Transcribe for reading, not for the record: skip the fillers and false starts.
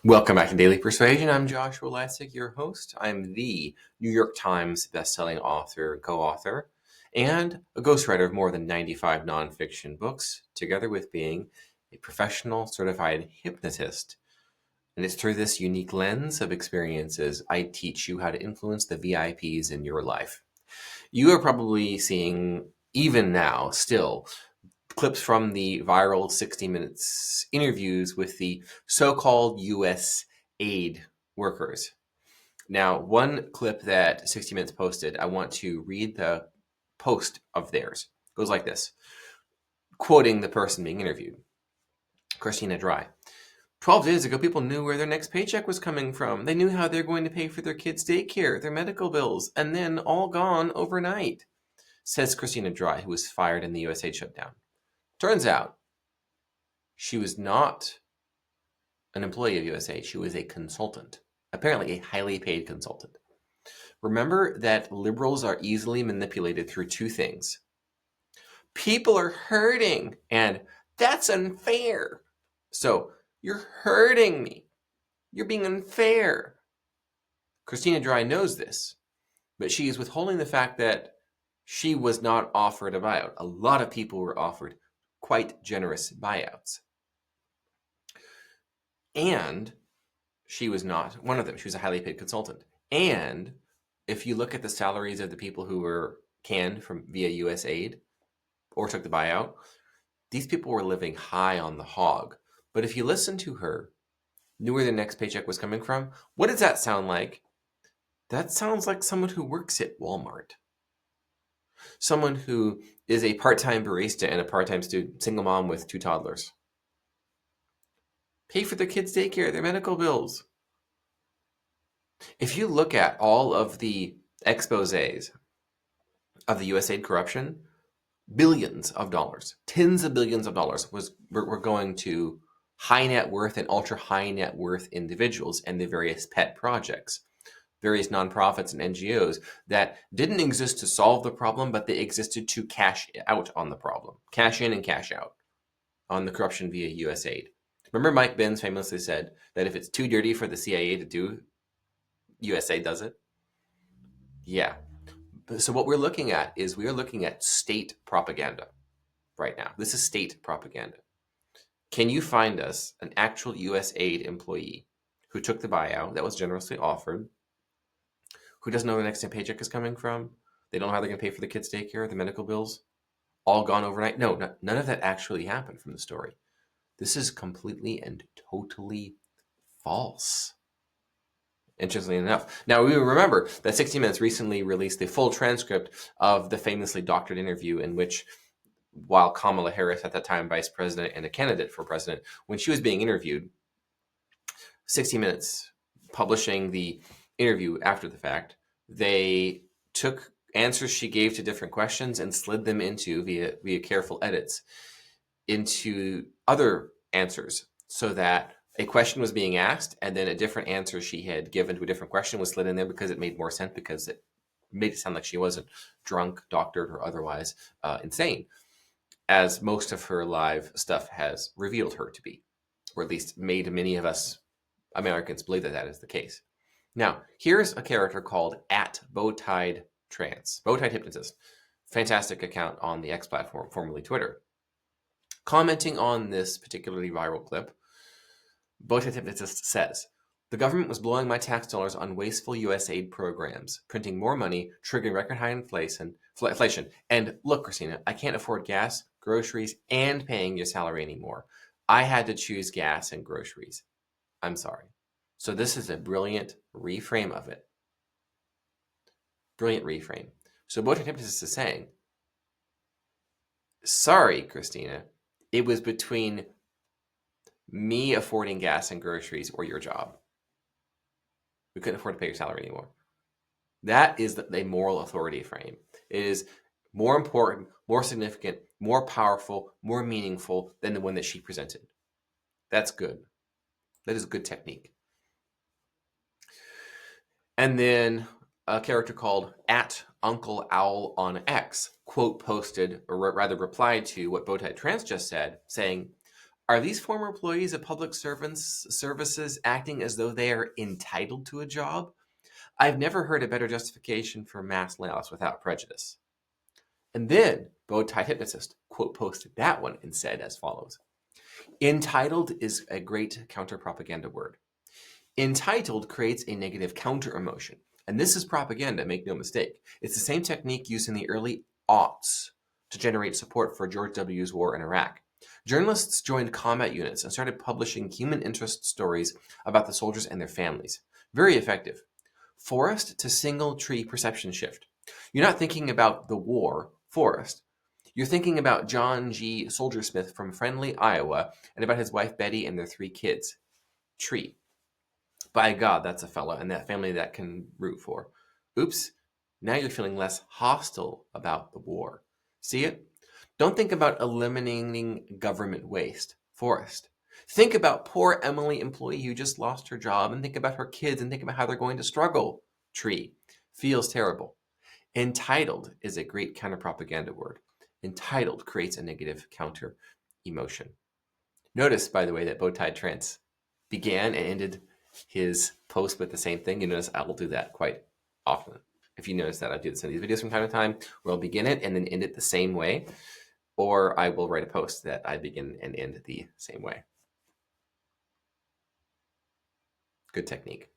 Welcome back to Daily Persuasion. I'm Joshua Lisec, your host. I'm the New York Times bestselling author and co-author, and a ghostwriter of more than 95 nonfiction books, together with being a professional certified hypnotist. And it's through this unique lens of experiences I teach you how to influence the VIPs in your life. You are probably seeing, even now, still, clips from the viral 60 Minutes interviews with the so-called U.S. aid workers. Now, one clip that 60 Minutes posted, I want to read the post of theirs. It goes like this, quoting the person being interviewed, Kristina Drye. 12 days ago, people knew where their next paycheck was coming from. They knew how they're going to pay for their kids' daycare, their medical bills, and then all gone overnight, says Kristina Drye, who was fired in the U.S. aid shutdown. Turns out, she was not an employee of USAID. She was a consultant, apparently a highly paid consultant. Remember that liberals are easily manipulated through two things. People are hurting, and that's unfair. So you're hurting me. You're being unfair. Kristina Drye knows this, but she is withholding the fact that she was not offered a buyout. A lot of people were offered quite generous buyouts. And she was not one of them. She was a highly paid consultant. And if you look at the salaries of the people who were canned from via US aid or took the buyout, these people were living high on the hog. But if you listen to her, knew where their next paycheck was coming from, what does that sound like? That sounds like someone who works at Walmart. Someone who is a part-time barista and a part-time student, single mom with 2 toddlers. Pay for their kids' daycare, their medical bills. If you look at all of the exposés of the USAID corruption, billions of dollars, tens of billions of dollars were going to high net worth and ultra high net worth individuals and the various pet projects, various nonprofits and NGOs that didn't exist to solve the problem, but they existed to cash out on the problem, cash in and cash out on the corruption via USAID. Remember Mike Benz famously said that if it's too dirty for the CIA to do, USA does it? Yeah. So what we're looking at is we are looking at state propaganda right now. This is state propaganda. Can you find us an actual US aid employee who took the buyout that was generously offered, who doesn't know where the next paycheck is coming from? They don't know how they're going to pay for the kids' daycare, the medical bills, all gone overnight? No, none of that actually happened from the story. This is completely and totally false. Interestingly enough. Now, we remember that 60 Minutes recently released the full transcript of the famously doctored interview in which, while Kamala Harris, at that time vice president and a candidate for president, when she was being interviewed, 60 Minutes publishing the interview after the fact, they took answers she gave to different questions and slid them into, via careful edits, into other answers so that a question was being asked and then a different answer she had given to a different question was slid in there because it made more sense, because it made it sound like she wasn't drunk, doctored, or otherwise insane, as most of her live stuff has revealed her to be, or at least made many of us Americans believe that that is the case. Now, here's a character called @Bowtied Trance, Bowtied Hypnotist, fantastic account on the X platform, formerly Twitter. Commenting on this particularly viral clip, Bowtied Hypnotist says, "The government was blowing my tax dollars on wasteful US aid programs, printing more money, triggering record high inflation. And look, Kristina, I can't afford gas, groceries, and paying your salary anymore. I had to choose gas and groceries. I'm sorry." So this is a brilliant reframe of it. Brilliant reframe. So Bowtied Hypnotist is saying, sorry, Kristina, it was between me affording gas and groceries or your job. We couldn't afford to pay your salary anymore. That is the moral authority frame. It is more important, more significant, more powerful, more meaningful than the one that she presented. That's good. That is a good technique. And then a character called @UncleOwl on X, quote posted, or rather replied to what Bowtied Trance just said, saying, Are these former employees of public services acting as though they are entitled to a job? I've never heard a better justification for mass layoffs without prejudice. And then Bowtie Hypnotist quote posted that one and said as follows: entitled is a great counter-propaganda word. Entitled creates a negative counter-emotion. And this is propaganda, make no mistake. It's the same technique used in the early aughts to generate support for George W.'s war in Iraq. Journalists joined combat units and started publishing human interest stories about the soldiers and their families. Very effective. Forest to single tree perception shift. You're not thinking about the war, forest. You're thinking about John G. Soldier Smith from Friendly, Iowa, and about his wife Betty and their 3 kids. Tree. By God, that's a fella and that family that can root for. Oops, now you're feeling less hostile about the war. See it? Don't think about eliminating government waste. Forest. Think about poor Emily employee who just lost her job, and think about her kids, and think about how they're going to struggle. Tree. Feels terrible. Entitled is a great counter-propaganda word. Entitled creates a negative counter-emotion. Notice, by the way, that Bowtie Trance began and ended his post with the same thing. You notice I will do that quite often. If you notice that, I do this in these videos from time to time, where I'll begin it and then end it the same way, or I will write a post that I begin and end the same way. Good technique.